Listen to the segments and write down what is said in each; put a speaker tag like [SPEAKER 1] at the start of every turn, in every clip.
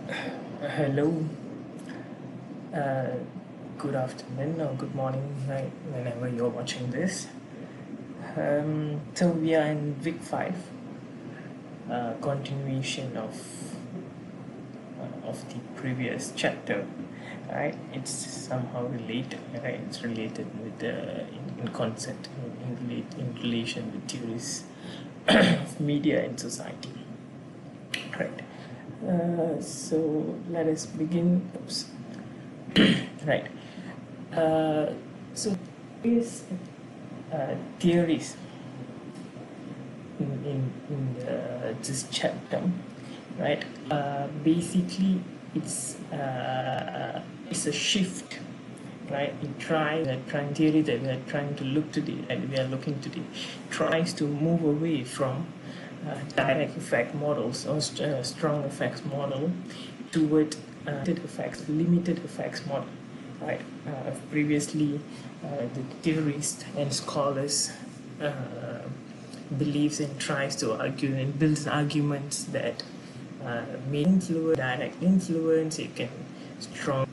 [SPEAKER 1] Hello, uh, good afternoon or good morning, right, whenever you're watching this. So we are in week 5, continuation of the previous chapter, right? It's somehow related, right? It's related with in concept, in relation with theories of media and society, right? So let us begin. Oops. Right. So these theories in this chapter, right? Basically, it's a shift, right? Trying theory that we are trying to look today, and we are looking today, tries to move away from direct effect models or strong effects model toward limited effects model, right? Previously, the theorists and scholars uh, believes and tries to argue and builds arguments that may influence, direct influence, it can strong,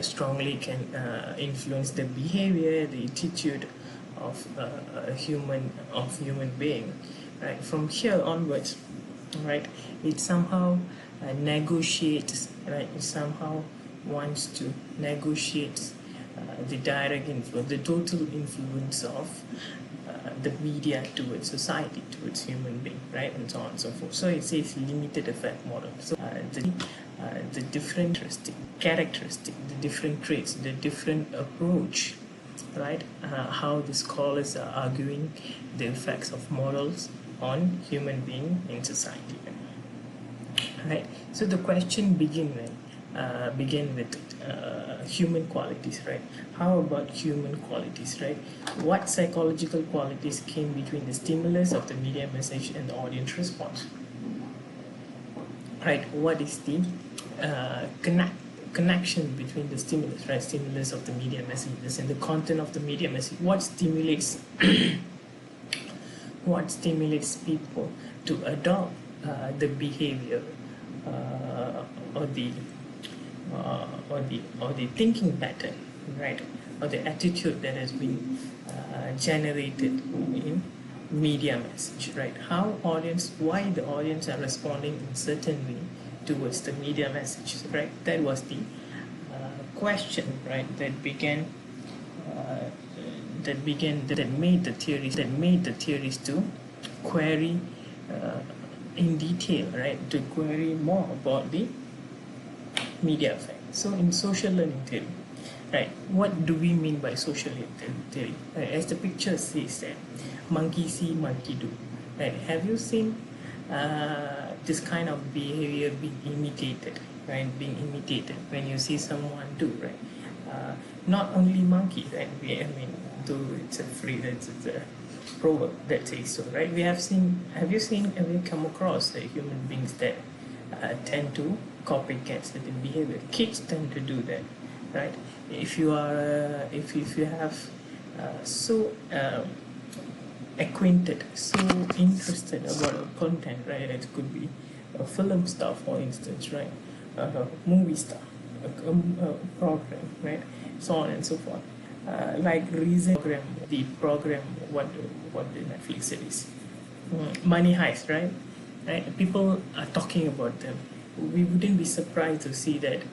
[SPEAKER 1] strongly can influence the behavior, the attitude of human being, right? From here onwards, right? It somehow negotiates, right? It somehow wants to negotiate the direct influence, the total influence of the media towards society, towards human being, right, and so on and so forth. So it says limited effect model. So the different characteristic, the different traits, the different approach, right? How the scholars are arguing the effects of models on human being in society, right? So the question begin with human qualities, right? How about human qualities, right? What psychological qualities came between the stimulus of the media message and the audience response, right? What is the connection between the stimulus, right? Stimulus of the media messages and the content of the media message. What stimulates people to adopt the behavior or the thinking pattern, right, or the attitude that has been generated in media message, right? Why the audience are responding in certain way towards the media messages, right? That was the question, right, that made the theories to query uh, in detail, right, to query more about the media effect. So in social learning theory, right, what do we mean by social learning theory? Right, as the picture says that monkey see, monkey do. Right, have you seen this kind of behavior being imitated? Right, being imitated when you see someone do, right? Not only monkey, right? I mean, though it's a free, it's a proverb that says so, right? Have you come across the human beings that tend to copycat certain behavior? Kids tend to do that, right? If you are, if you have so acquainted, so interested about a content, right? It could be a film stuff, for instance, right? Movie stuff, a program, right? So on and so forth. Like recent program, the program, what the Netflix series, Money Heist, right? Right? People are talking about them. We wouldn't be surprised to see that.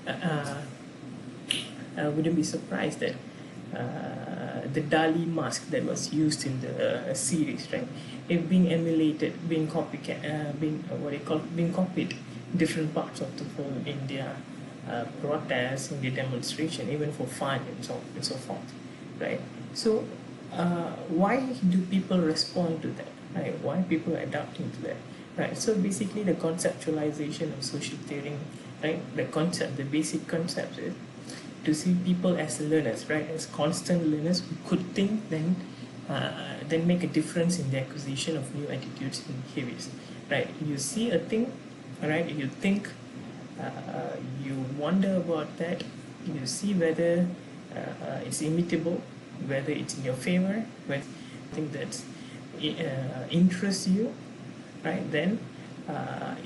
[SPEAKER 1] Wouldn't be surprised that the Dali mask that was used in the series, right, it being emulated, being copycat, being copied different parts of the world in their protests, in the demonstration, even for fun and so forth, right? So why do people respond to that? Right? Why people are adapting to that? Right. So basically, the conceptualization of social theory, right? The basic concept is to see people as learners, right, as constant learners who could think, then make a difference in the acquisition of new attitudes and behaviors, right? You see a thing, right? You think, you wonder about that, you see whether it's imitable, whether it's in your favor, whether think that interests you, right? Then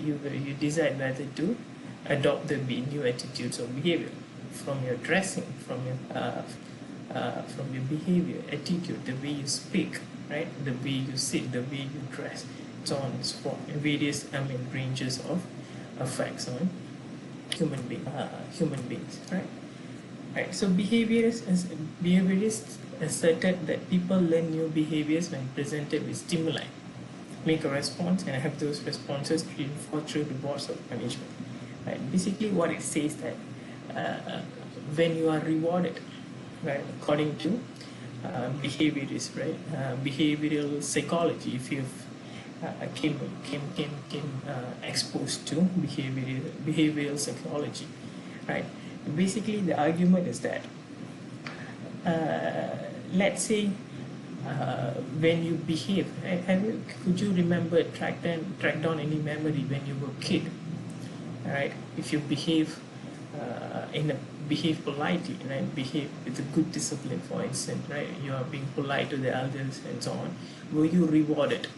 [SPEAKER 1] you decide whether to adopt the new attitudes or behavior from your dressing, from your behavior, attitude, the way you speak, right, the way you sit, the way you dress, so on and so forth, and various ranges of effects on human beings, right? Right. So behaviorists asserted that people learn new behaviors when presented with stimuli, make a response, and have those responses reinforced through rewards or punishment. Right. Basically, what it says that when you are rewarded, right, according to behaviorists, right, behavioral psychology, if you've came exposed to behavioral psychology, right. Basically, the argument is that let's say when you behave, right, could you remember track down any memory when you were a kid, right? If you behave behave politely, right? Behave with a good discipline, for instance, right? You are being polite to the elders and so on. Were you rewarded?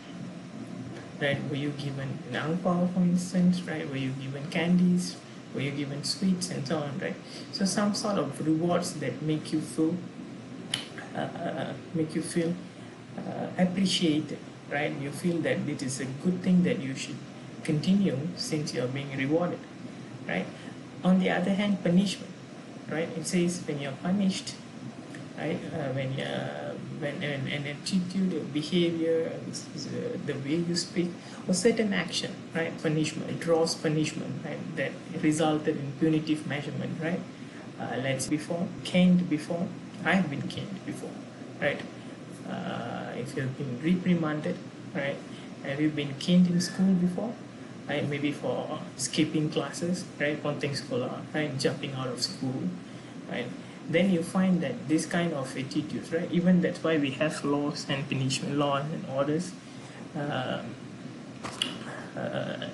[SPEAKER 1] Right? Were you given an ang pao, for instance, right? Were you given candies? Were you given sweets and so on, right? So some sort of rewards that make you feel appreciated, right? You feel that it is a good thing that you should continue since you are being rewarded, right? On the other hand, punishment, right? It says when you're punished, right? When an attitude or behavior, the way you speak, or certain action, right? Punishment, it draws punishment, right? That resulted in punitive measurement, right? Let's caned before. I've been caned before, right? If you've been reprimanded, right? Have you been caned in school before? Right? Maybe for skipping classes, right? Ponteng sekolah, right? Jumping out of school, right? Then you find that this kind of attitudes, right? Even that's why we have laws and punishment laws and orders,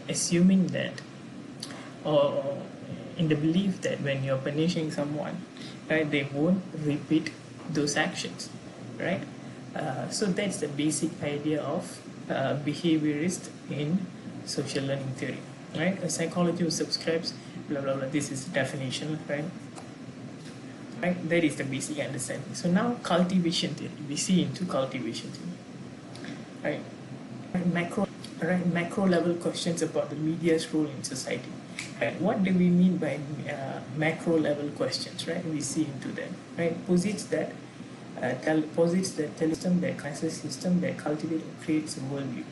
[SPEAKER 1] assuming that, or in the belief that when you're punishing someone, right, they won't repeat those actions, right? So that's the basic idea of behaviorist in social learning theory, right? A psychology who subscribes, blah blah blah. This is the definition, right? Right, that is the basic understanding. So now cultivation theory, we see into cultivation theory, right? Macro level questions about the media's role in society. Right? What do we mean by macro level questions? Right? We see into them. Right? Posits that telesystem, that crisis system that cultivates and creates a worldview,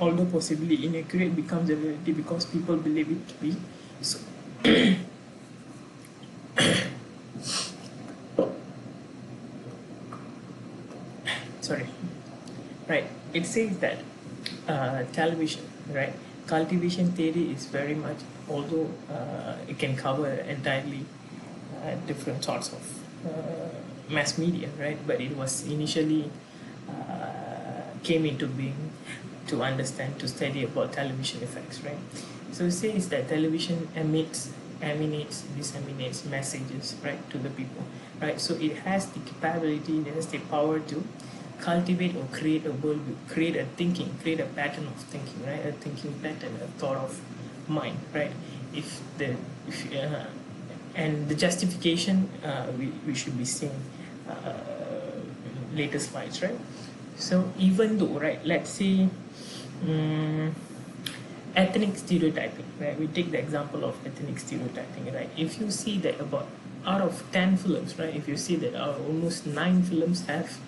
[SPEAKER 1] although possibly inaccurate, becomes a reality because people believe it to be so. Sorry. Right. It says that television, right? Cultivation theory is very much, although it can cover entirely different sorts of mass media, right? But it was initially came into being to understand, to study about television effects, right? So it says that television disseminates messages, right, to the people, right? So it has the capability, it has the power to cultivate or create a worldview, create a pattern of thinking, right? A thinking pattern, a thought of mind, right? And the justification we should be seeing later slides, right? So even though, right, let's say ethnic stereotyping, right? We take the example of ethnic stereotyping, right? If you see that about out of 10 films, right? If you see that almost 9 films have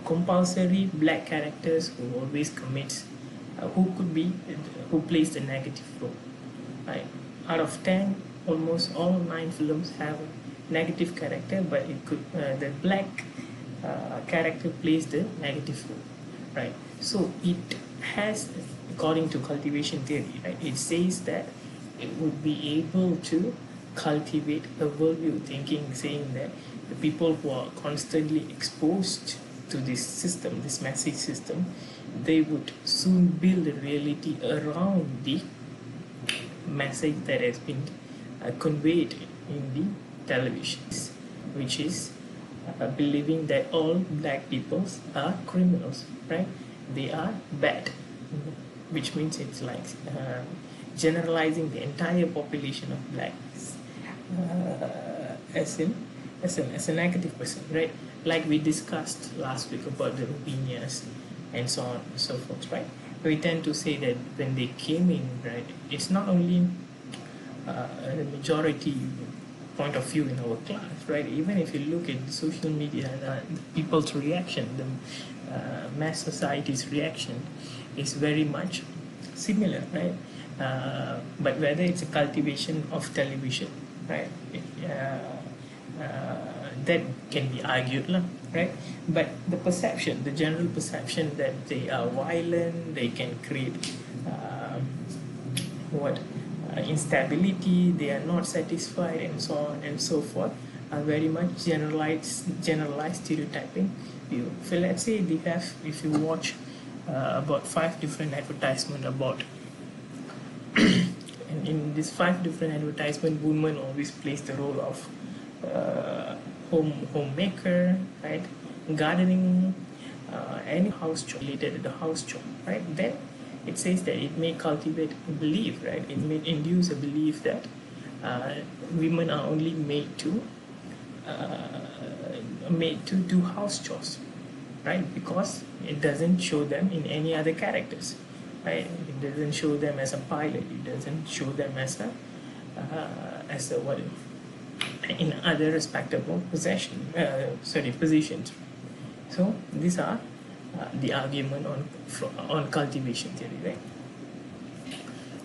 [SPEAKER 1] compulsory black characters who always commits, who plays the negative role, right? Out of 10, almost all 9 films have a negative character, but it could the black character plays the negative role, right? So it has, according to cultivation theory, right, it says that it would be able to cultivate a worldview thinking, saying that the people who are constantly exposed to this system, this message system, they would soon build a reality around the message that has been conveyed in the television, which is believing that all black peoples are criminals, right? They are bad, which means it's like generalizing the entire population of blacks as a negative person, right? Like we discussed last week about the Rohingyas and so on and so forth, right? We tend to say that when they came in, right, it's not only the majority point of view in our class, right? Even if you look at social media and the people's reaction, the mass society's reaction is very much similar, right? But whether it's a cultivation of television, right? That can be argued, right? But the perception, the general perception that they are violent, they can create instability, they are not satisfied, and so on and so forth, are very much generalized stereotyping view. So let's say if you watch about 5 different advertisements about and in these 5 different advertisements, women always plays the role of homemaker, right? Gardening, any house chore related to the house chore, right? Then it says that it may cultivate a belief, right? It may induce a belief that women are only made to do house chores, right? Because it doesn't show them in any other characters, right? It doesn't show them as a pilot. It doesn't show them as a what in other respectable positions. So these are the argument on cultivation theory, right?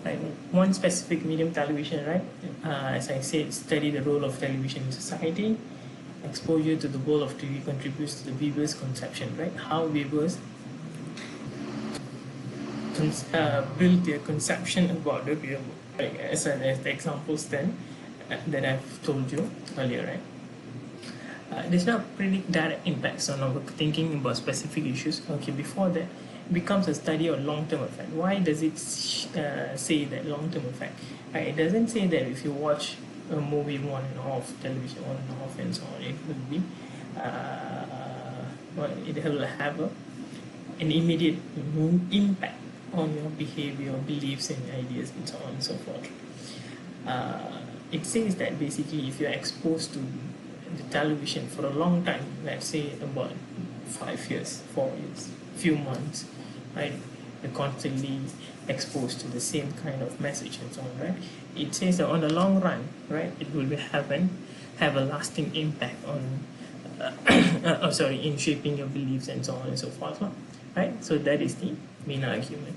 [SPEAKER 1] Right. One specific medium, television, right? As I said, study the role of television in society. Exposure to the world of TV contributes to the viewer's conception, right? How viewers build their conception about the real world. Right? As the examples then that I've told you earlier, right? There's not predict direct impacts on our thinking about specific issues. Okay, before that, it becomes a study of long-term effect. Why does it say that long-term effect? Right? It doesn't say that if you watch a movie on and off, television on and off, and so on, it will be it will have an immediate impact on your behavior, beliefs, and ideas, and so on and so forth. It says that basically, if you're exposed to the television for a long time, let's say about 5 years, 4 years, few months, right? You're constantly exposed to the same kind of message and so on, right? It says that on the long run, right, it will have a lasting impact on, in shaping your beliefs and so on and so forth, right? So that is the main argument.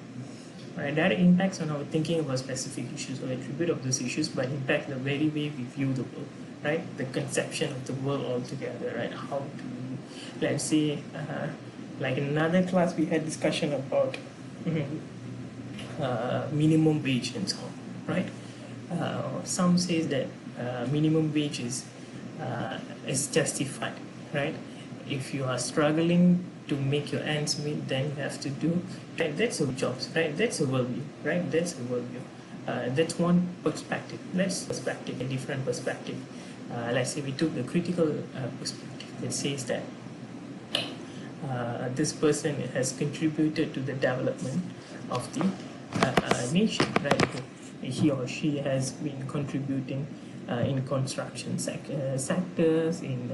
[SPEAKER 1] Right, direct impacts on our thinking about specific issues or attribute of those issues, but impact the very way we view the world, right? The conception of the world altogether, right? How to, let's say, like in another class we had discussion about minimum wage and so on, right? Some says that minimum wage is justified, right? If you are struggling to make your ends meet, then you have to do, right? That's a jobs, right? That's a worldview, right? That's a worldview. That's one perspective. Let's a different perspective. Let's say we took the critical perspective that says that this person has contributed to the development of the nation, right? He or she has been contributing in construction sectors, in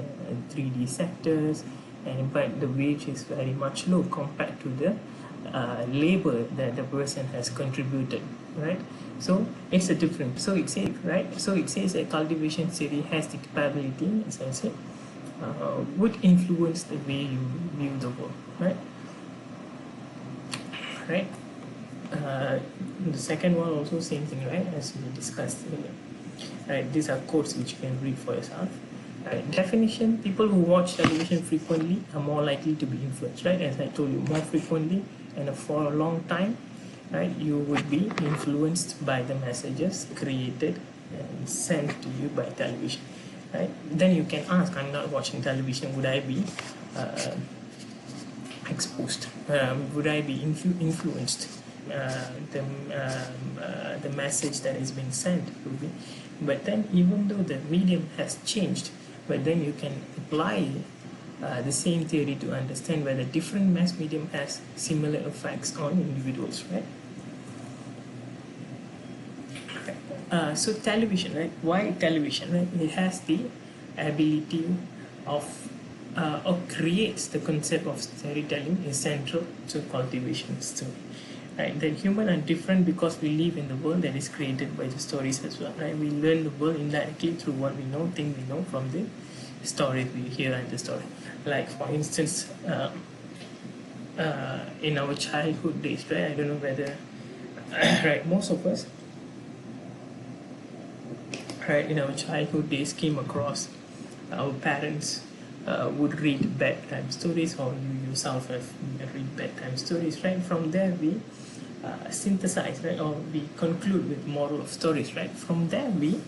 [SPEAKER 1] 3D sectors, but the wage is very much low compared to the labor that the person has contributed, right? So it's a different. So it says, right? So it says a cultivation theory has the capability, as I said, would influence the way you view the world, right? Right. The second one also same thing, right? As we discussed earlier. Right. These are quotes which you can read for yourself. Right. Definition: people who watch television frequently are more likely to be influenced, right? As I told you, more frequently and for a long time, right? You would be influenced by the messages created and sent to you by television, right? Then you can ask, I'm not watching television, would I be exposed? Would I be influenced? The message that is being sent will be. But then, even though the medium has changed, but then you can apply the same theory to understand whether different mass medium has similar effects on individuals, right? So television, right? Why television, right? It has the ability of or creates the concept of storytelling is central to cultivation story. Right, the human are different because we live in the world that is created by the stories as well. Right, we learn the world indirectly through what we know, things we know from the stories we hear in the story. Like for instance, in our childhood days, right? I don't know whether, right, most of us, right, in our childhood days came across our parents would read bedtime stories, or you yourself have read bedtime stories, right? From there we synthesize, right, or we conclude with moral of stories, right? From there we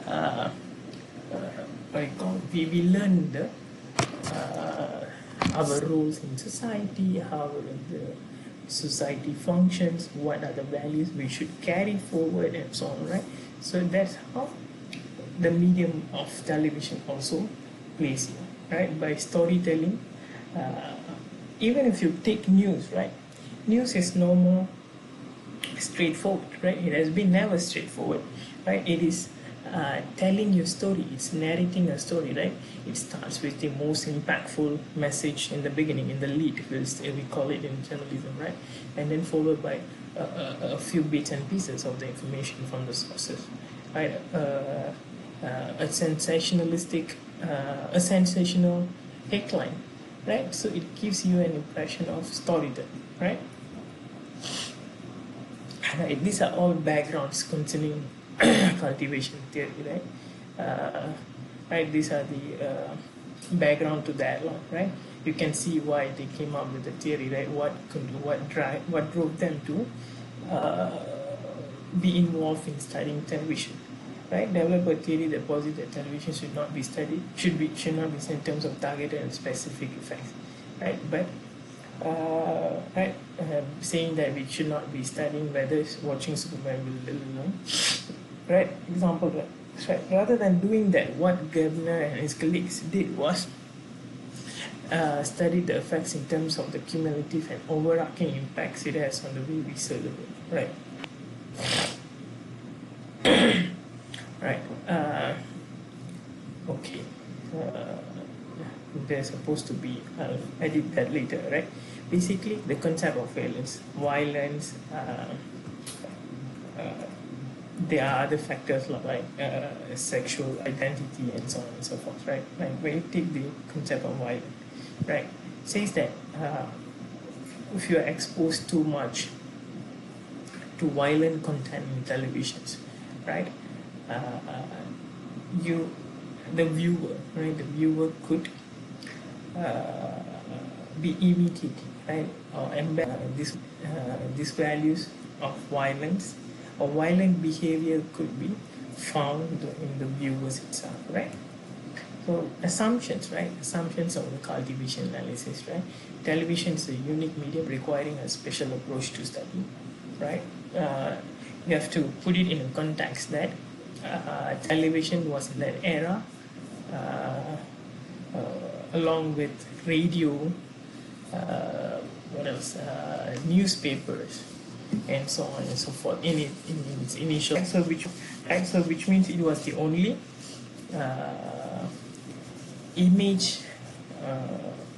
[SPEAKER 1] uh, we learn the our roles in society, how the society functions, what are the values we should carry forward, and so on, right? So that's how the medium of television also plays here, right? By storytelling, uh, even if you take news, right? News is no more straightforward, right? It has been never straightforward, right? It is telling your story, it's narrating a story, right? It starts with the most impactful message in the beginning, in the lead, we call it in journalism, right? And then followed by a few bits and pieces of the information from the sources, right? A sensationalistic, a sensational headline, right? So it gives you an impression of storytelling, right? Right, these are all backgrounds concerning cultivation theory, right? Right, these are the background to dialogue, right? You can see why they came up with the theory, right? What drove them to be involved in studying television, right? Develop a theory that posits that television should not be studied, should not be seen in terms of targeted and specific effects, right? But right, saying that we should not be studying whether watching Superman will learn. Right, example, right? Right. Rather than doing that, what Gardner and his colleagues did was study the effects in terms of the cumulative and overarching impacts it has on the way we serve the world. Right. Right. Okay. They're supposed to be, I'll edit that later, right? Basically, the concept of violence, there are other factors like sexual identity and so on and so forth, right? Like when you take the concept of violence, right, says that if you are exposed too much to violent content in televisions, right, you, the viewer, right, the viewer could be imitating, right, or embed these values of violence or violent behavior could be found in the viewers itself, right? So assumptions, right? Assumptions of the cultivation analysis, right? Television is a unique medium requiring a special approach to study, right? You have to put it in a context that television was in that era, along with radio, what else? Newspapers, and so on and so forth. In its initial, which means it was the only image,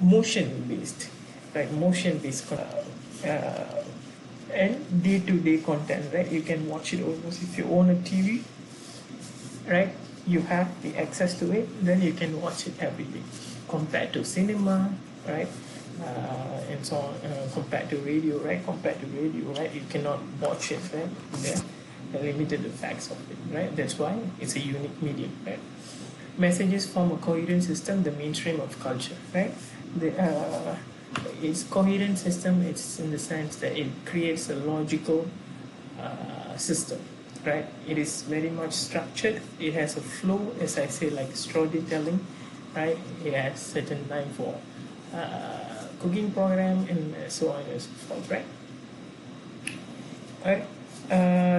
[SPEAKER 1] motion based, right? Motion based, and day-to-day content, right? You can watch it almost if you own a TV, right? You have the access to it, then you can watch it every day. Compared to cinema, right? And so on, compared to radio, right? Compared to radio, right? You cannot watch it, right? There are limited effects of it, right? That's why it's a unique medium, right? Messages form a coherent system, the mainstream of culture, right? It's coherent system. It's in the sense that it creates a logical system, right? It is very much structured. It has a flow, as I say, like storytelling, right? It has certain time for cooking program and so on and so forth, right? Right.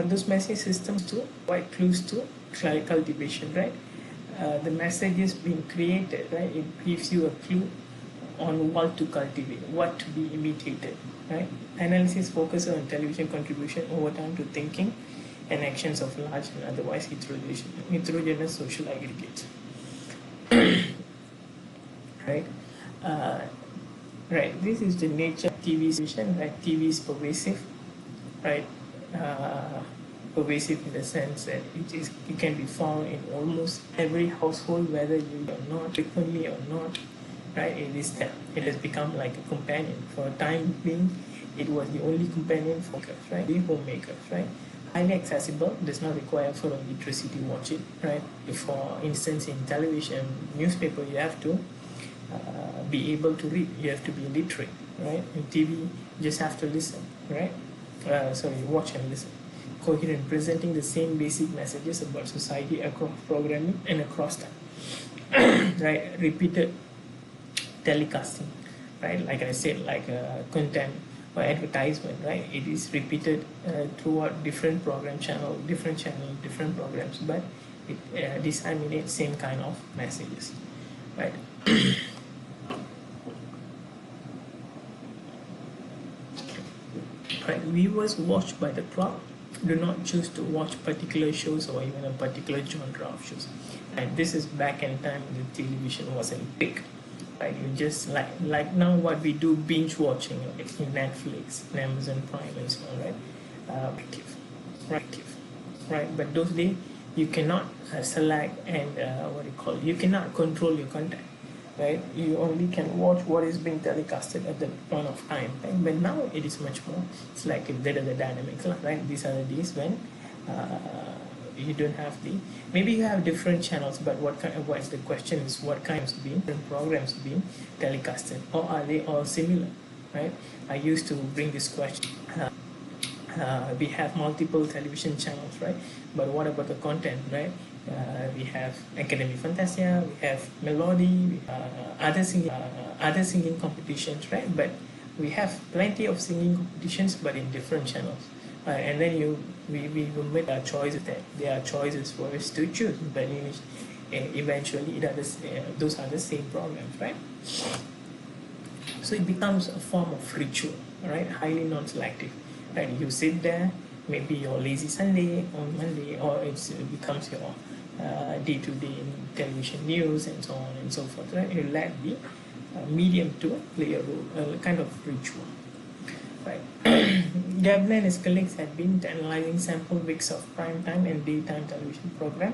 [SPEAKER 1] Those message systems too quite close to cultivation, right? The messages being created, right? It gives you a clue on what to cultivate, what to be imitated, right? Analysis focuses on television contribution over time to thinking and actions of large and otherwise heterogeneous social aggregates. Right? Uh, right. This is the nature of TV's vision. Right? TV is pervasive. Right? Uh, Pervasive in the sense that it can be found in almost every household, whether you or not, frequently or not. Right? It has become like a companion for a time being. It was the only companion for us, right? The homemakers, right? Highly accessible, does not require for literacy to watch it, right? If, for instance, in television, newspaper, you have to be able to read. You have to be literate, right? In TV, you just have to listen, right? Sorry, watch and listen. Coherent, presenting the same basic messages about society across programming and across time, right? Repeated telecasting, right? Like I said, like content or advertisement, right? It is repeated throughout different different programs, but it disseminates same kind of messages, right? Right, viewers watched by the crowd do not choose to watch particular shows or even a particular genre of shows. And this is back in time when the television wasn't big. Right, you just like now what we do, binge watching, like in Netflix, in Amazon Prime, and so on, right? Active, right? But those days you cannot select and what do you call it? You cannot control your content, right? You only can watch what is being telecasted at the point of time, right? But now it is much more. It's like a bit of the dynamics, right? These are the days when you don't have the, maybe you have different channels, but what's the question is what kinds of programs being telecasted, or are they all similar, right? I used to bring this question. We have multiple television channels, right? But what about the content, right? We have Academy Fantasia, we have Melody, other singing competitions, right? But we have plenty of singing competitions, but in different channels. And then we will make our choices. That there are choices for us to choose, but eventually those are the same programs, right? So it becomes a form of ritual, right? Highly non-selective. Right? You sit there, maybe your lazy Sunday on Monday, or it becomes your day-to-day television news and so on and so forth. Right? You let the medium to play a role, a kind of ritual. Right. Gabler and his colleagues had been analyzing sample weeks of primetime and daytime television program.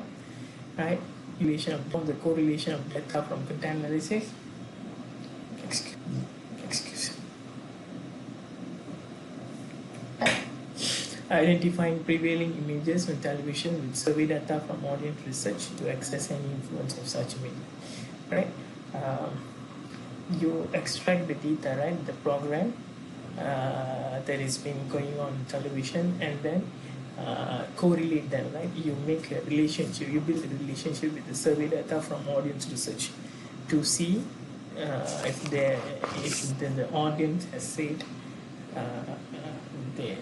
[SPEAKER 1] Right? The correlation of data from content analysis. Excuse. Identifying prevailing images on television with survey data from audience research to access any influence of such images. Right? You extract the data, right? The program that is been going on television, and then correlate them, right? You make a relationship, you build a relationship with the survey data from audience research to see if the audience has said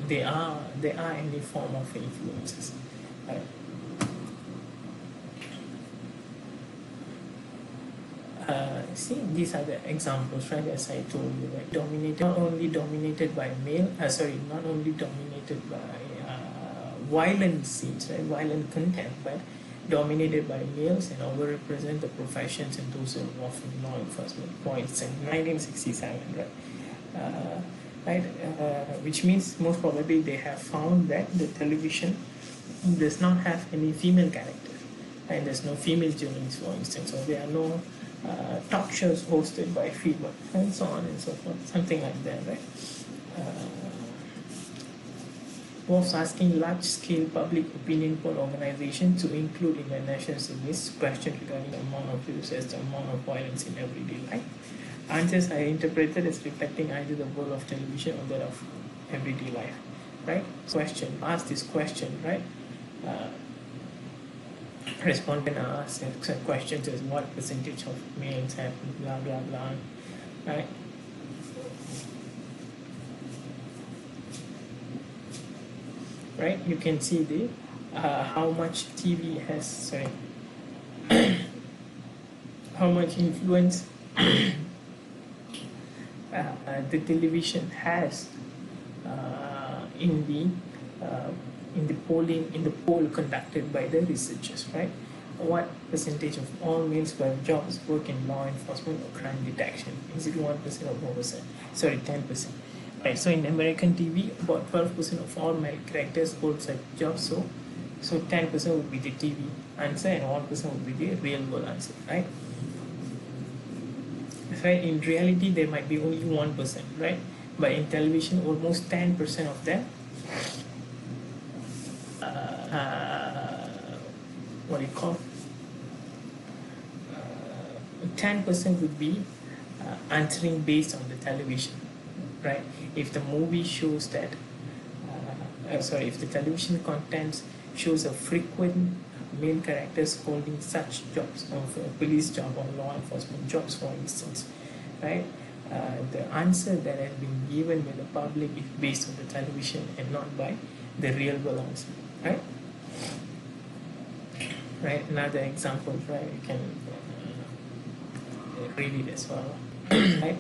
[SPEAKER 1] there are any form of influences, right? See, these are the examples, right? As I told you, right? Not only dominated by violent scenes, right? Violent content, but dominated by males and overrepresent the professions and those who are often law enforcement points in 1967, right? Which means most probably they have found that the television does not have any female characters, and there's no female journalists, for instance, or there are no talk shows hosted by female, and so on and so forth, something like that, right? Was asking large-scale public opinion poll organizations to include in their national surveys questions regarding the amount of use as the amount of violence in everyday life. Answers are interpreted as reflecting either the world of television or that of everyday life, right? Ask this question, right? Respondent asks questions as what percentage of males have blah blah blah, right? Right, you can see the how much TV has how much influence the television has in in the poll conducted by the researchers, right? What percentage of all males who have jobs work in law enforcement or crime detection? Is it 1% or 4%? Sorry, 10%. Right. So in American TV, about 12% of all male characters hold such jobs. So 10% would be the TV answer, and 1% would be the real world answer, right? Right. In reality, there might be only 1%, right? But in television, almost 10% of them what do you call 10% would be answering based on the television, right? If the movie shows that if the television content shows a frequent male characters holding such jobs, for a police job or law enforcement jobs, for instance, right? The answer that has been given by the public is based on the television and not by the real world answer, right? Right. Another example, right? You can read it as well, right?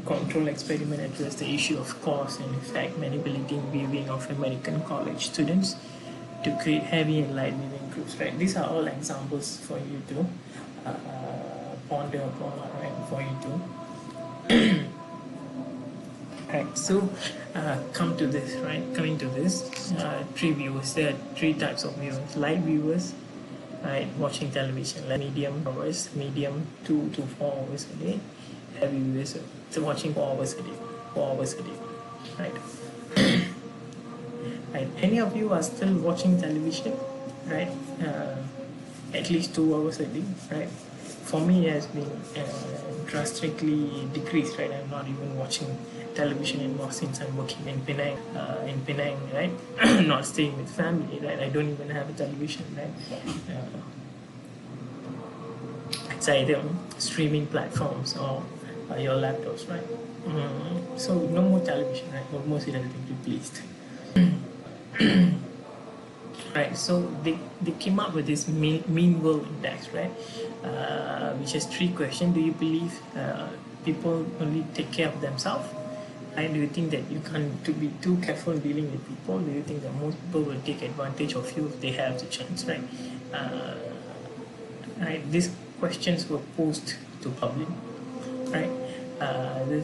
[SPEAKER 1] Control experiment addressed the issue of cause and effect manipulating behavior of American college students to create heavy and light viewing groups, right? These are all examples for you to ponder upon, right? For you to right. So coming to this, three viewers. There are three types of viewers: light viewers, right, watching television, like medium hours, medium 2 to 4 hours a day, heavy viewers, so watching 4 hours a day, right? Right. Any of you are still watching television, right? At least 2 hours a day, right? For me, it has been drastically decreased, right? I'm not even watching television anymore since I'm working in Penang, right? Not staying with family, right? I don't even have a television, right? It's either streaming platforms or your laptops, right? So no more television, right? Almost it has been replaced. Right, so they came up with this mean world index, right, which has 3 questions. Do you believe people only take care of themselves? Right? Do you think that you can't to be too careful dealing with people? Do you think that most people will take advantage of you if they have the chance, right? Right, these questions were posed to public, right?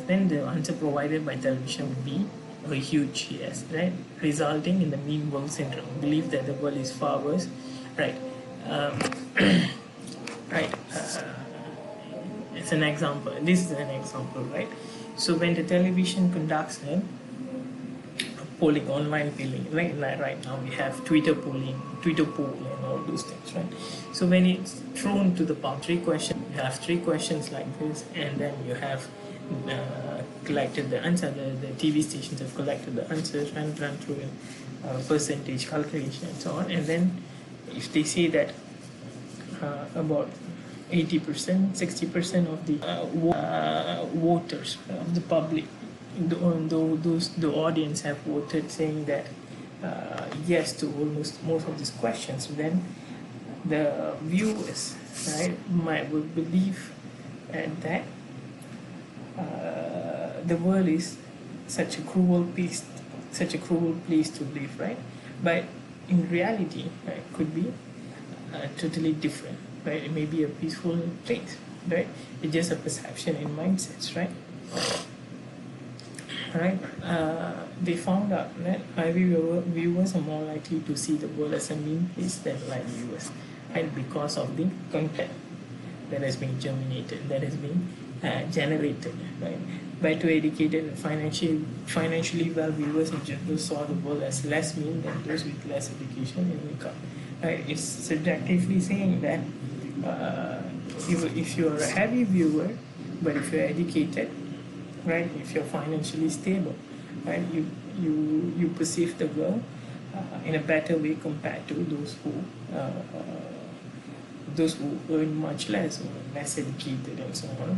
[SPEAKER 1] Then the answer provided by television would be a huge yes, right? Resulting in the mean world syndrome, believe that the world is far worse, right? Right. It's an example. This is an example, right? So when the television conducts a polling, online polling, right? Like right now we have Twitter poll, and all those things, right? So when it's thrown to the public, 3 questions, you have 3 questions like this, and then you have collected the answer. The TV stations have collected the answers and run through a percentage calculation and so on. And then if they say that about 80%, 60% of the voters of the public, the audience have voted saying that yes to almost most of these questions, then the viewers, right, will believe that the world is such a cruel place to live, right? But in reality, right, could be totally different, right? It may be a peaceful place, right? It's just a perception and mindsets, right? Right? They found out that heavy viewers are more likely to see the world as a mean place than light viewers, right? Because of the content that has been generated, generated, right? Better educated and financially well viewers in general saw the world as less mean than those with less education and income. Right? It's subjectively saying that if you're a heavy viewer, but if you're educated, right? If you're financially stable, right? You perceive the world in a better way compared to those who earn much less or less educated and so on.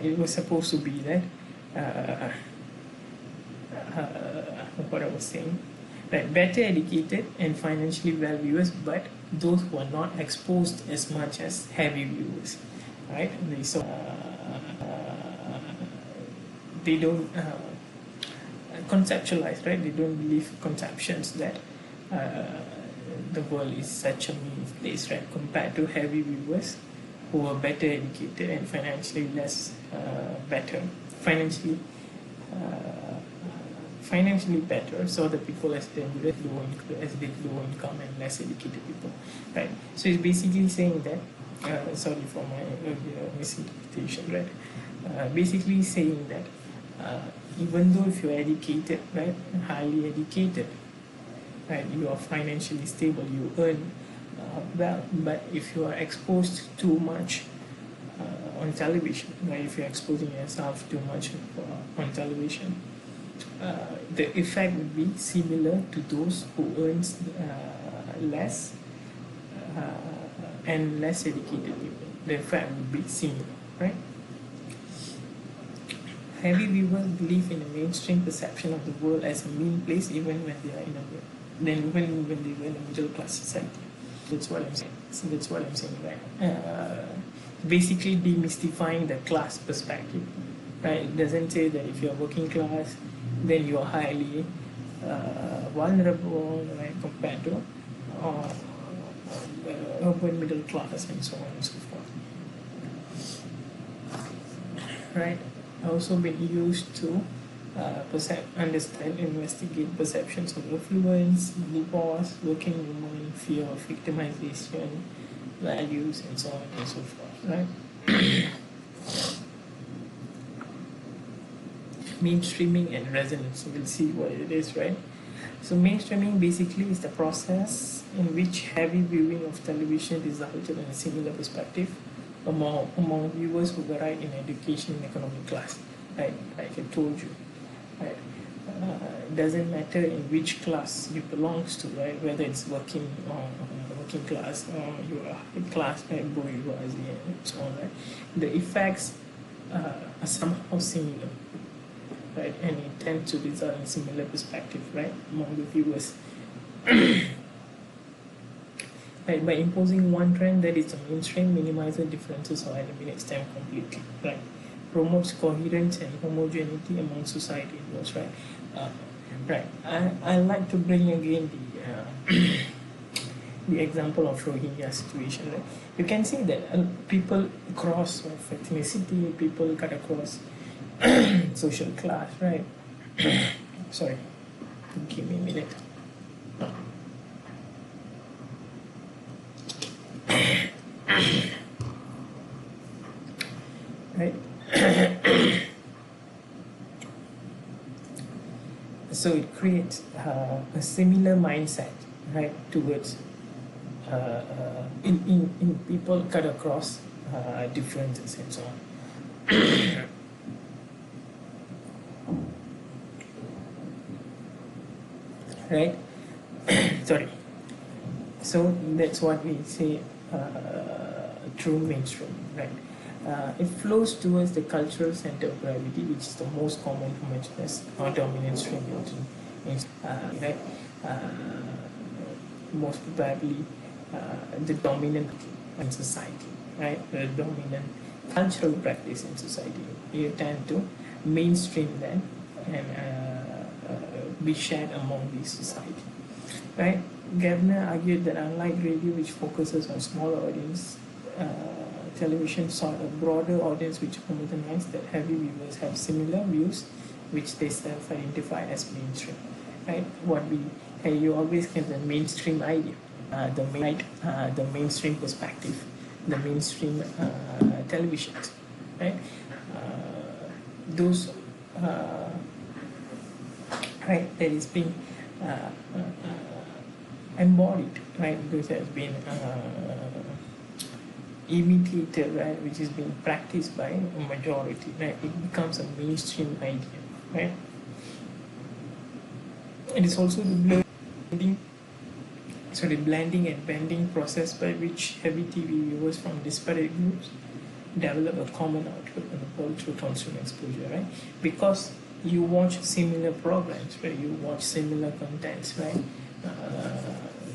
[SPEAKER 1] It was supposed to be that what I was saying, that better educated and financially well viewers, but those who are not exposed as much as heavy viewers, right? They don't conceptualize, right? They don't believe conceptions that the world is such a mean place, right? Compared to heavy viewers who are better educated and financially less better, financially financially better, so the people as the low income and less educated people, right? So it's basically saying that, sorry for my misinterpretation, right? Basically saying that even though if you're educated, right, highly educated, right, you are financially stable, you earn well, but if you are exposed too much on television, right, if you're exposing yourself too much on television, the effect would be similar to those who earns less and less educated people. The effect would be similar, right? Heavy viewers believe in a mainstream perception of the world as a mean place, even when they are then when they were in a middle class society. That's what I'm saying. So that's what I'm saying, right? Basically demystifying the class perspective, right? It doesn't say that if you're working class, then you are highly vulnerable, right, compared to urban middle class and so on and so forth, right? Also been used to understand, investigate perceptions of affluence, divorce, working women, fear of victimization, values, and so on and so forth, right? Mainstreaming and resonance. So we'll see what it is, right? So mainstreaming basically is the process in which heavy viewing of television resulted in a similar perspective among viewers who vary in education and economic class, right? Like I told you, right? It doesn't matter in which class you belongs to, right? Whether it's working class or you are high class, right? Bourgeoisie and so on, right? The effects are somehow similar, right? And it tends to result in similar perspective, right, among the viewers. Right, by imposing one trend that is the mainstream, minimizes differences or eliminates them completely, right? Promotes coherence and homogeneity among society involves, right? Right. I like to bring again the the example of Rohingya situation. Right? You can see that people cross of ethnicity, people cut across social class, right? Sorry, give me a minute. Right. So it creates a similar mindset, right, towards in people cut across differences and so on. Right. Sorry. So that's what we say true mainstream, right? It flows towards the cultural center of gravity, which is the most common homogeneous or dominant stream right? Most probably the dominant in society, right? The dominant cultural practice in society. You tend to mainstream them and be shared among the society, right? Gardner argued that unlike radio, which focuses on smaller audience, television sought a broader audience which homogenized that heavy viewers have similar views, which they self-identify as mainstream. Right? You always get the mainstream idea, the mainstream perspective, the mainstream televisions, right? Those right that is being embodied, right? Those has been imitated, right, which is being practiced by a majority, right? It becomes a mainstream idea, right? It is also the blending and bending process by which heavy TV viewers from disparate groups develop a common outlook on the world through constant exposure, right? Because you watch similar programs, right? You watch similar contents, right?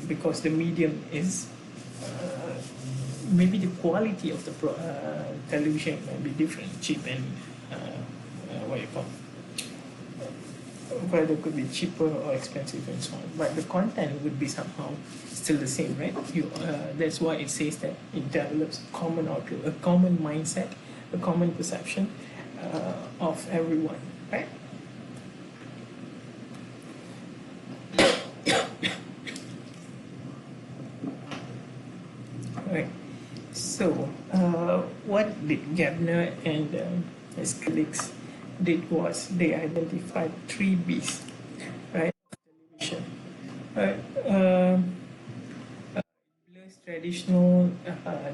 [SPEAKER 1] Because the medium is maybe the quality of the television might be different, cheap and what you call, whether it could be cheaper or expensive and so on. But the content would be somehow still the same, right? That's why it says that it develops a common outlook, a common mindset, a common perception of everyone, right? Right. So, what did Gabner and his colleagues did was they identified three B's, right? Television, right? Blurs traditional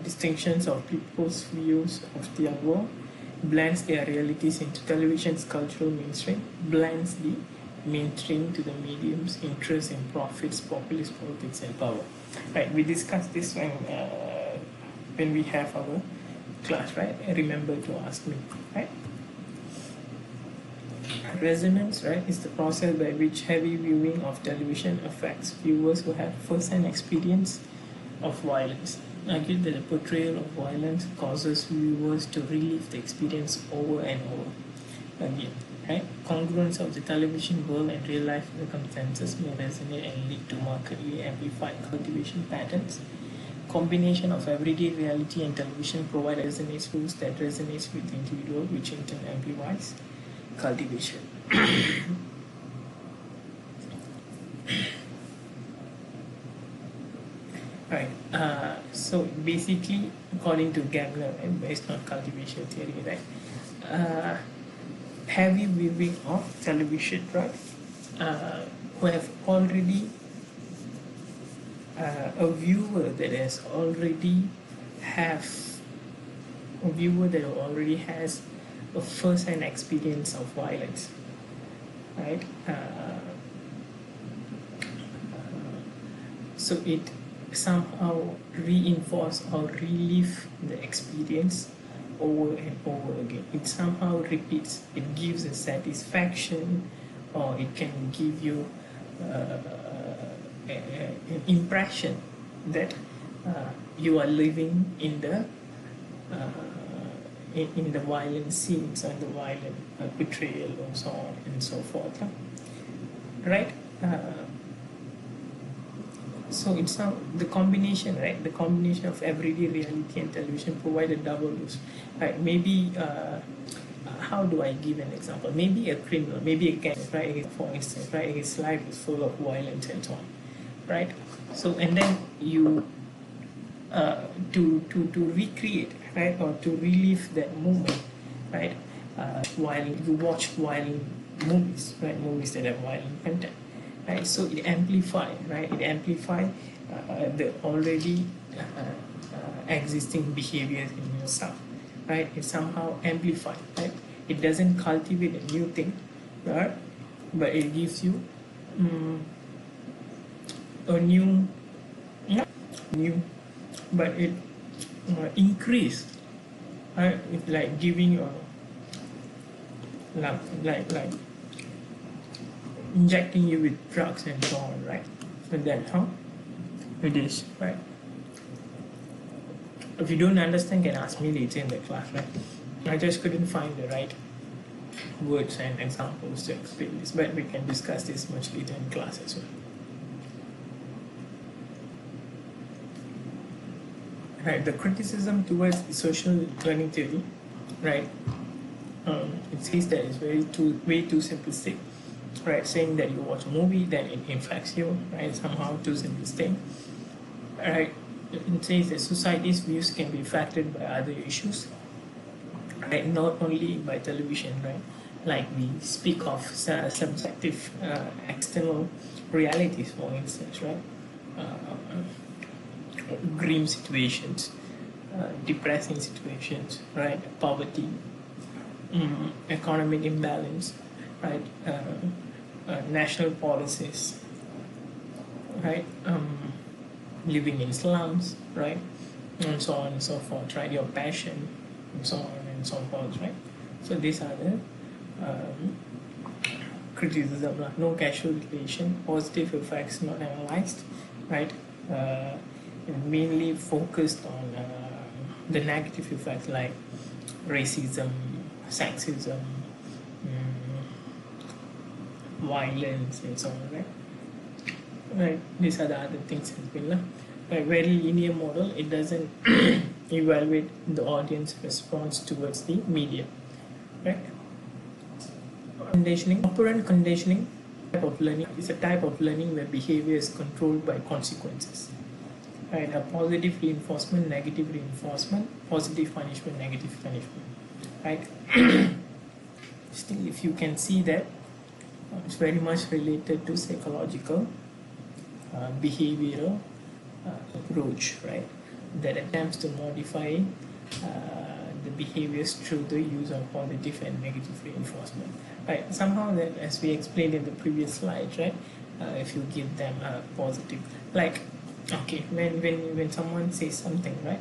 [SPEAKER 1] distinctions of people's views of their world, blends their realities into television's cultural mainstream, blends the mainstream to the medium's interest in profits, populist politics, and power. Right, we discussed this when we have our class, right? Remember to ask me, right? Resonance, right, is the process by which heavy viewing of television affects viewers who have first-hand experience of violence. Argued that the portrayal of violence causes viewers to relive the experience over and over again. Right? Congruence of the television world and real life circumstances may resonate and lead to markedly amplified cultivation patterns. Combination of everyday reality and television provide resonance rules that resonates with the individual, which in turn amplifies cultivation. Right. So basically, according to Gabler, and based on cultivation theory, right, heavy viewing of television, right, who have already a viewer that has already have a viewer that already has a first-hand experience of violence, right? So it somehow reinforce or relive the experience over and over again. It somehow repeats. It gives a satisfaction, or it can give you an impression that you are living in the in the violent scenes and the violent betrayal and so on and so forth, right? So it's now the combination, right? The combination of everyday reality and television provide a double use, right? Maybe how do I give an example? Maybe a criminal, maybe a gang, right? For instance, right? His life is full of violence and so on, right? So and then you to recreate, right, or to relive that moment, right? While you watch violent movies, right? Movies that have violent content, right? So it amplify, right? It amplify the already existing behaviors in yourself, right? It somehow amplify, right? It doesn't cultivate a new thing, right? But it gives you a new, but it increase, right? It's like giving you like injecting you with drugs and so on, right? So that's how it is, right? If you don't understand, can ask me later in the class, right? I just couldn't find the right words and examples to explain this, but we can discuss this much later in class as well. Right, the criticism towards the social learning theory, right? It says that it's way too simplistic, right? Saying that you watch a movie, then it infects you, right? Somehow too simplistic, right? It says that society's views can be affected by other issues, right? Not only by television, right? Like we speak of subjective external realities, for instance, right? Grim situations, depressing situations, right? Poverty, economic imbalance, right? National policies, right? Living in slums, right? And so on and so forth, right? Your passion, and so on and so forth, right? So these are the criticism, no causal relation, positive effects not analyzed, right? mainly focused on the negative effects like racism, sexism, violence, and so on, right? Right, these are the other things has been like very linear model. It doesn't evaluate the audience response towards the media, right? Conditioning, operant conditioning type of learning is a type of learning where behavior is controlled by consequences. Right, a positive reinforcement, negative reinforcement, positive punishment, negative punishment. Right. Still, if you can see that it's very much related to psychological, behavioral approach, right? That attempts to modify the behaviors through the use of positive and negative reinforcement, right? Somehow that, as we explained in the previous slide, right? If you give them a positive, like, okay, when someone says something, right?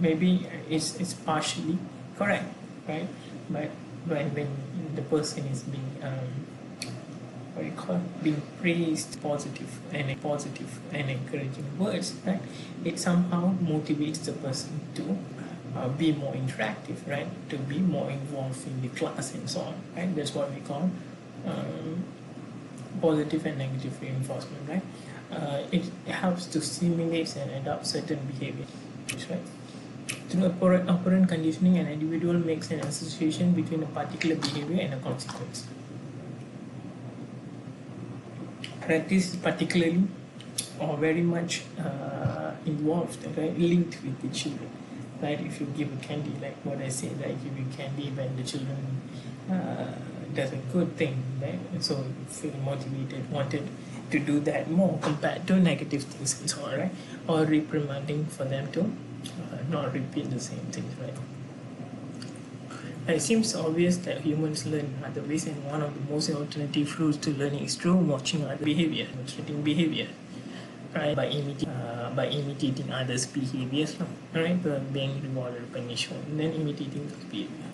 [SPEAKER 1] Maybe it's partially correct, right? But when the person is being what you call being praised, positive and encouraging words, right? It somehow motivates the person to be more interactive, right? To be more involved in the class and so on, right? That's what we call positive and negative reinforcement, right? It helps to simulate and adopt certain behavior, right? Through operant conditioning, an individual makes an association between a particular behavior and a consequence. Practice particularly or very much involved, right, linked with the children, right? If you give a candy, like what I said, like give you candy when the children does a good thing, right? And so you feel motivated, wanted to do that more compared to negative things and so on, right? Or reprimanding for them to not repeat the same things, right? It seems obvious that humans learn in other ways, and one of the most alternative routes to learning is through watching other behavior, demonstrating behavior, right? By imitating others' behaviors, right? Being rewarded, punished, and then imitating those behavior,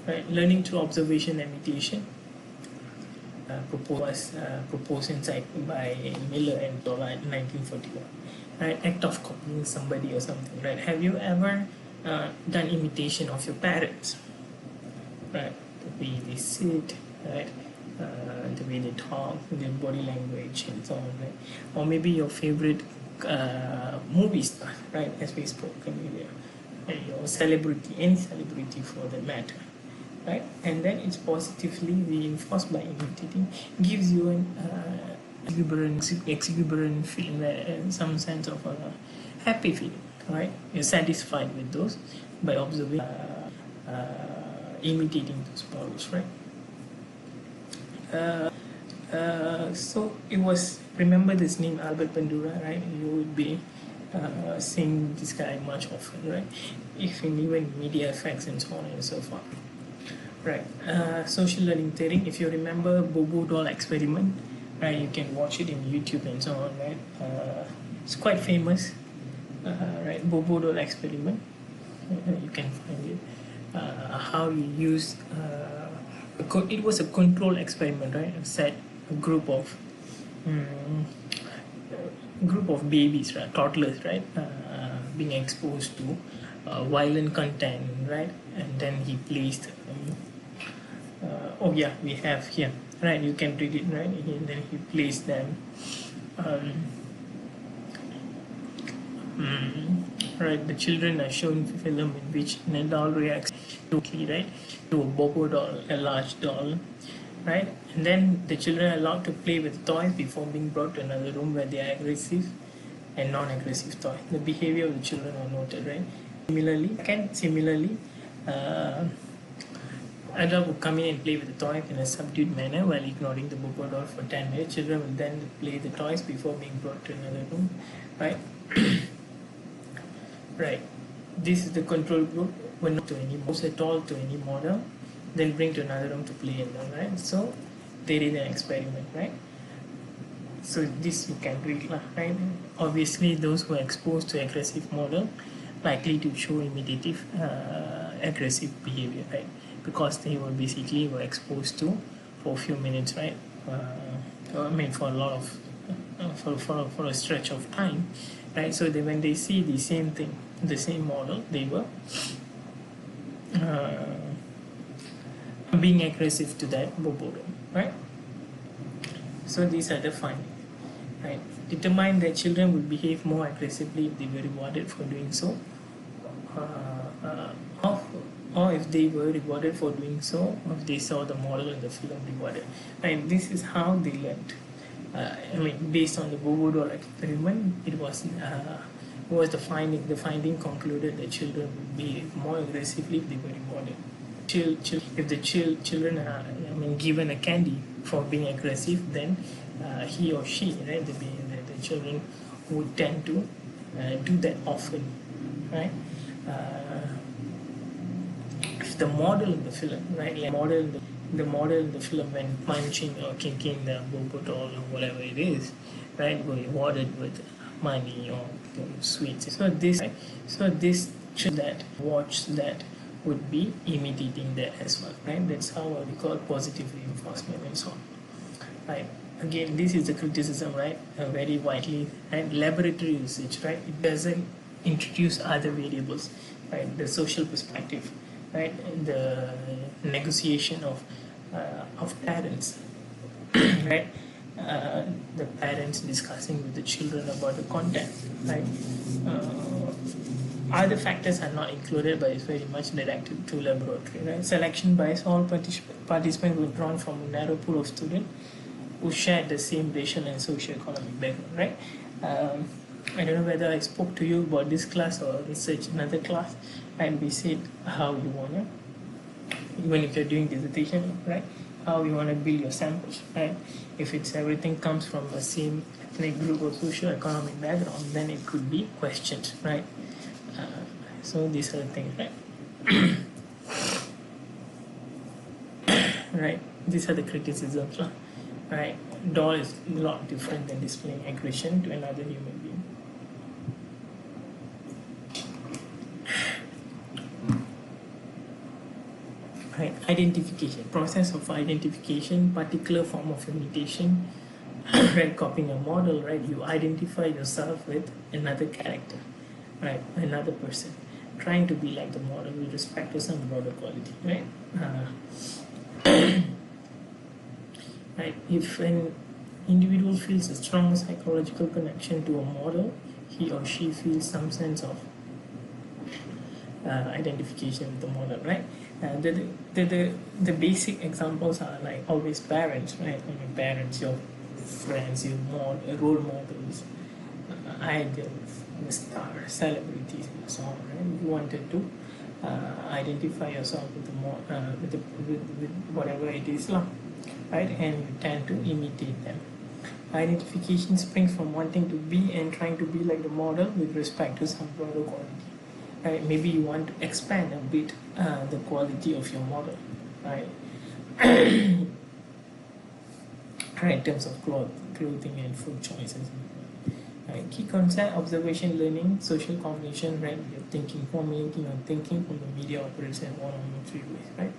[SPEAKER 1] right? Learning through observation and imitation. Proposed insight by Miller and Dola in 1941. Right? Act of copying somebody or something, right? Have you ever done imitation of your parents? Right, the way they sit, right, the way they talk, their body language, and so on, right? Or maybe your favorite movie star, right, as we spoke earlier, and your celebrity, any celebrity for the matter, right? And then it's positively reinforced by imitating, gives you an exuberant feeling, and some sense of a happy feeling, right? You're satisfied with those by observing. Imitating those models, right? So it was, remember this name, Albert Bandura, right? You would be seeing this guy much often, right? If in even media effects and so on and so forth, right? Social learning theory, if you remember Bobo doll experiment, right? You can watch it in YouTube and so on, right? It's quite famous, right? Bobo doll experiment, you can find it. How you use it was a control experiment, right? Set a group of babies, right, toddlers, right, being exposed to violent content, right, and then he placed oh yeah, we have here, right, you can read it, right, and then he placed them right, the children are shown film in which an adult reacts totally, right, to a Bobo doll, a large doll, right, and then the children are allowed to play with toys before being brought to another room where they are aggressive and non-aggressive toys. The behavior of the children are noted, right. Similarly, adult would come in and play with the toys in a subdued manner while ignoring the Bobo doll for 10 minutes. Children will then play the toys before being brought to another room, right. Right, this is the control group. Will not to any moves at all to any model, then bring to another room to play in them, right? So they did an experiment, right? So this you can read, right? Obviously, those who are exposed to aggressive model likely to show imitative aggressive behavior, right? Because they were basically exposed to for a few minutes, right? I mean, for a lot of for a stretch of time, right? So when they see the same thing, the same model, they were being aggressive to that boredom, right? So these are the findings, right? Determine that children would behave more aggressively if they were rewarded for doing so, or, or if they were rewarded for doing so, or if they saw the model in the film rewarded. Right? This is how they learned. Based on the Bogodol experiment, it was the finding. The finding concluded that children would behave more aggressively if they were rewarded. If the children are given a candy for being aggressive, then he or she, right, the children would tend to do that often, right? If the model in the film, right, like the model in the film when punching or kicking the bobotol or whatever it is, right, were rewarded with money or sweets. So this that watch that would be imitating that as well, right? That's how we call positive reinforcement and so on, right? Again, this is the criticism, right? Very widely, and laboratory research, right? It doesn't introduce other variables, right? The social perspective, right? The negotiation of parents, right? The parents discussing with the children about the content, right? Other factors are not included, but it's very much directed to laboratory, right? Selection bias, all participants were drawn from a narrow pool of students who shared the same racial and socio-economic background, right? I don't know whether I spoke to you about this class or research another class, and we said how you wanna, even if you're doing dissertation, right? How you wanna build your samples, right? If it's everything comes from the same ethnic group or socio-economic background, then it could be questioned, right? So these are the things, right? Right. These are the criticisms, right? Doll is a lot different than displaying aggression to another human being. Right. Identification, process of identification, particular form of imitation, right? Copying a model, right? You identify yourself with another character, right? Another person, trying to be like the model with respect to some broader quality, right? Right. If an individual feels a strong psychological connection to a model, he or she feels some sense of identification with the model, right? The basic examples are like always parents, right? I mean, parents, your friends, your role models, idols, stars, celebrities, and so on, right? You wanted to identify yourself with with whatever it is, right? And you tend to imitate them. Identification springs from wanting to be and trying to be like the model with respect to some broader quality. Right? Maybe you want to expand a bit the quality of your model, right? Right, in terms of clothing and food choices. Right. Key concept: observation, learning, social cognition, right? You're thinking, formulating your thinking from the media operates in one of three ways, right?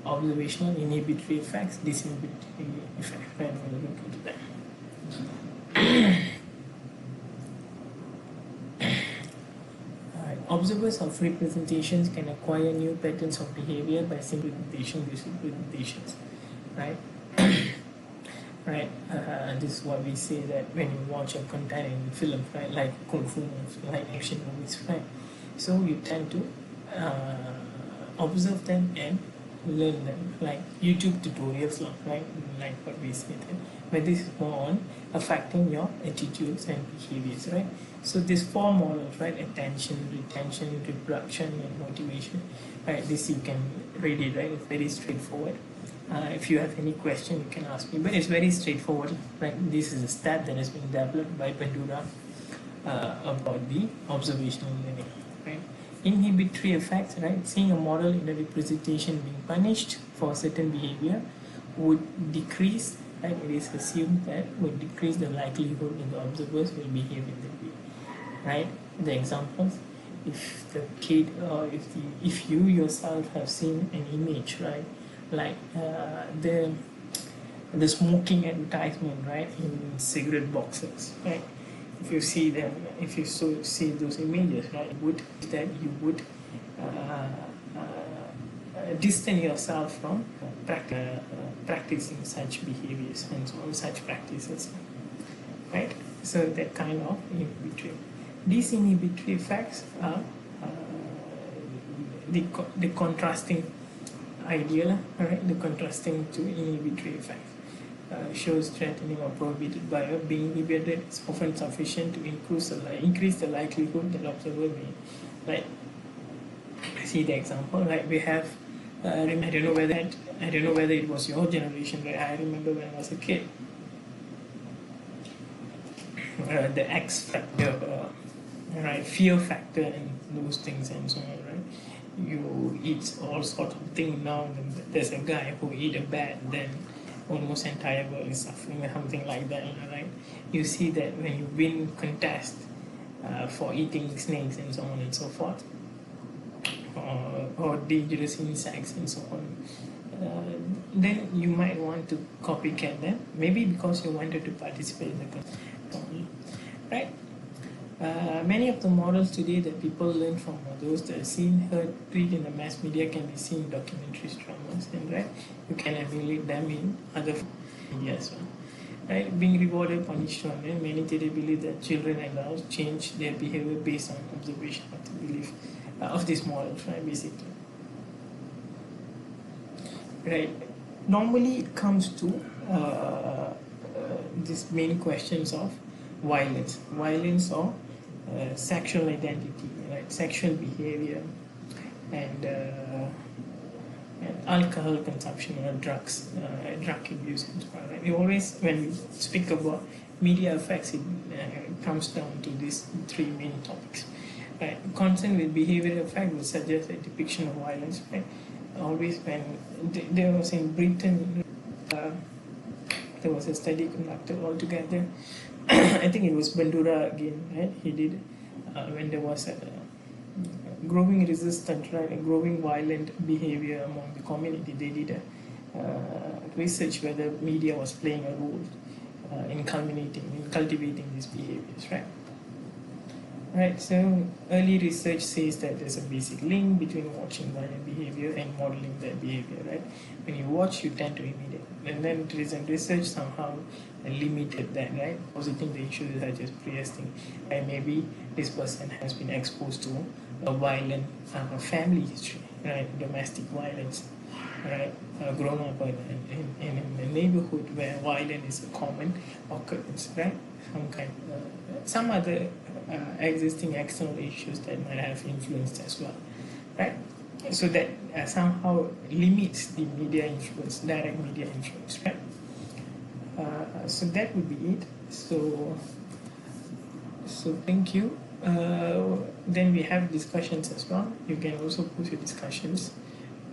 [SPEAKER 1] Observational, inhibitory effects, disinhibitory effects, right? We'll look into that. Observers of representations can acquire new patterns of behavior by simple representations, right? Right. This is why we say that when you watch a content in film, right, like kung fu movies, like action movies, right? So you tend to observe them and learn them, like YouTube tutorials, right? Like what we said, but this is more on affecting your attitudes and behaviors, right? So these four models, right? Attention, retention, reproduction, and motivation, right? This you can read it, right? It's very straightforward. If you have any question, you can ask me, but it's very straightforward. Right? This is a stat that has been developed by Bandura about the observational learning. Right? Inhibitory effects, right? Seeing a model in a representation being punished for certain behavior would decrease, right? It is assumed that would decrease the likelihood that the observers will behave in that way. Right? The examples: if the kid or if you yourself have seen an image, right? Like the smoking advertisement, right, in cigarette boxes, right? If you see them, if you see those images, right, you would uh, distance yourself from practicing such behaviors and so on, such practices, right? So that kind of inhibitory. These inhibitory effects are the contrasting ideal, right? The contrasting to inhibitory effects. Shows threatening or prohibited by being inhibited is often sufficient to increase the likelihood that observer may, right? See the example, right? We have, I don't know whether it was your generation, but I remember when I was a kid, the X factor, right? Fear factor and those things and so on, right? You eat all sorts of things now. There's a guy who eat a bat, then almost entire world is suffering or something like that, right? You see that when you win contest for eating snakes and so on and so forth, or dangerous insects and so on, then you might want to copycat them, maybe because you wanted to participate in the contest, right? Many of the models today that people learn from are those that are seen, heard, read in the mass media, can be seen in documentaries, dramas, and right, you can emulate them in other media as well. Right? Being rewarded, punished, or and many today believe that children and adults change their behavior based on observation of the belief of these models, right? Basically, right? Normally, it comes to these main questions of violence or sexual identity, right? Sexual behavior, and alcohol consumption or drugs, drug abuse and so on. Right? We always, when we speak about media effects, it comes down to these three main topics. Right? Concern with behavioral effect would suggest a depiction of violence. Right? Always when there was in Britain, there was a study conducted altogether. I think it was Bandura again, right? He did when there was a growing resistance, right, and growing violent behavior among the community. They did a research whether media was playing a role in cultivating these behaviors, right? Right, so early research says that there's a basic link between watching violent behavior and modeling that behavior, right? When you watch, you tend to imitate. And then recent research somehow limited that, right? Positing the issues such as pre-testing. And maybe this person has been exposed to a violent family history, right? Domestic violence, right? Grown up in a neighborhood where violence is a common occurrence, right? Some other existing external issues that might have influenced as well, right? So that somehow limits the media influence, direct media influence, right? So that would be it. So thank you. Then we have discussions as well. You can also put your discussions,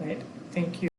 [SPEAKER 1] right? Thank you.